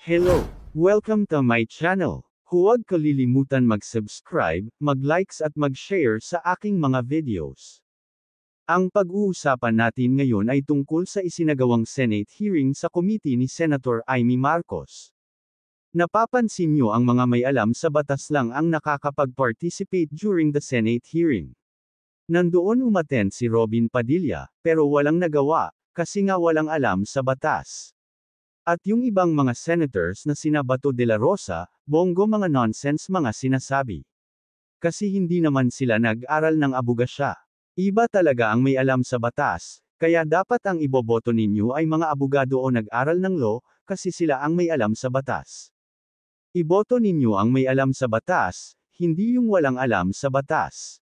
Hello! Welcome to my channel. Huwag kalilimutan mag-subscribe, mag-likes at mag-share sa aking mga videos. Ang pag-uusapan natin ngayon ay tungkol sa isinagawang Senate hearing sa committee ni Senator Amy Marcos. Napapansin niyo ang mga may alam sa batas lang ang nakakapag-participate during the Senate hearing. Nandoon umattend si Robin Padilla, pero walang nagawa, kasi nga walang alam sa batas. At yung ibang mga senators na sina Bato de la Rosa, Bongo mga nonsense mga sinasabi. Kasi hindi naman sila nag-aral ng abogasya. Iba talaga ang may alam sa batas, kaya dapat ang iboboto ninyo ay mga abogado o nag-aral ng law, kasi sila ang may alam sa batas. Iboto ninyo ang may alam sa batas, hindi yung walang alam sa batas.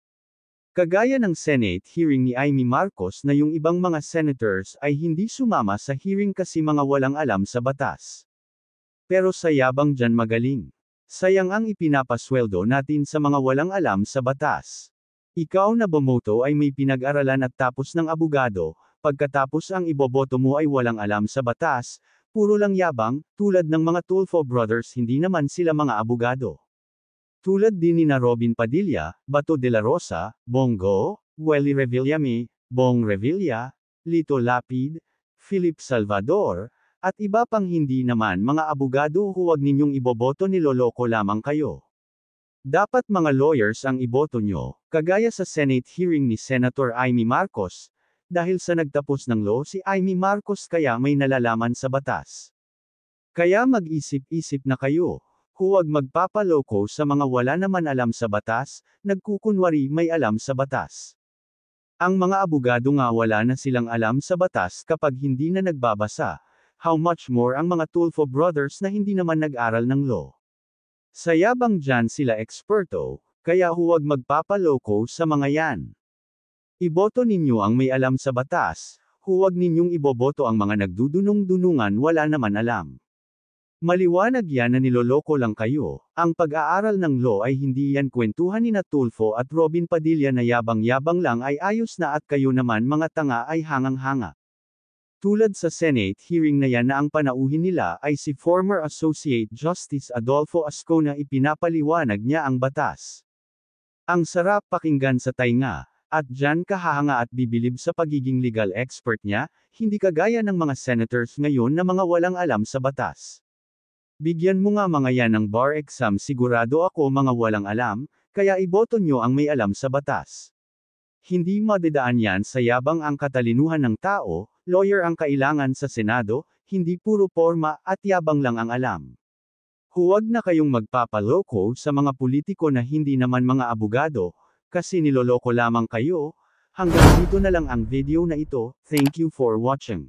Kagaya ng Senate hearing ni Amy Marcos na yung ibang mga senators ay hindi sumama sa hearing kasi mga walang alam sa batas. Pero sa yabang dyan magaling. Sayang ang ipinapasweldo natin sa mga walang alam sa batas. Ikaw na bumoto ay may pinag-aralan at tapos ng abogado, pagkatapos ang iboboto mo ay walang alam sa batas, puro lang yabang, tulad ng mga Tulfo brothers hindi naman sila mga abogado. Tulad din ni na Robin Padilla, Bato de la Rosa, Bongo, Welly Revillame, Bong Revilla, Lito Lapid, Philip Salvador, at iba pang hindi naman mga abogado. Huwag ninyong iboboto, niloloko lamang kayo. Dapat mga lawyers ang iboto nyo, kagaya sa Senate hearing ni Senator Amy Marcos, dahil sa nagtapos ng law si Amy Marcos kaya may nalalaman sa batas. Kaya mag-isip-isip na kayo. Huwag magpapaloko sa mga wala naman alam sa batas, nagkukunwari may alam sa batas. Ang mga abogado nga wala na silang alam sa batas kapag hindi na nagbabasa, how much more ang mga Tulfo brothers na hindi naman nag-aral ng law. Sa yabang dyan sila eksperto, kaya huwag magpapaloko sa mga yan. Iboto ninyo ang may alam sa batas, huwag ninyong iboboto ang mga nagdudunong-dunungan wala naman alam. Maliwanag yan na niloloko lang kayo. Ang pag-aaral ng law ay hindi yan kwentuhan ni na Tulfo at Robin Padilla na yabang-yabang lang ay ayos na at kayo naman mga tanga ay hangang-hanga. Tulad sa Senate hearing na yan na ang panauhin nila ay si former Associate Justice Adolfo Ascona, ipinapaliwanag niya ang batas. Ang sarap pakinggan sa tainga, at dyan ka hahanga at bibilib sa pagiging legal expert niya, hindi kagaya ng mga senators ngayon na mga walang alam sa batas. Bigyan mo nga mga yan ng bar exam, sigurado ako mga walang alam, kaya iboto nyo ang may alam sa batas. Hindi madedaan yan sa yabang ang katalinuhan ng tao, lawyer ang kailangan sa Senado, hindi puro porma at yabang lang ang alam. Huwag na kayong magpapaloko sa mga politiko na hindi naman mga abogado, kasi niloloko lamang kayo. Hanggang dito na lang ang video na ito, thank you for watching.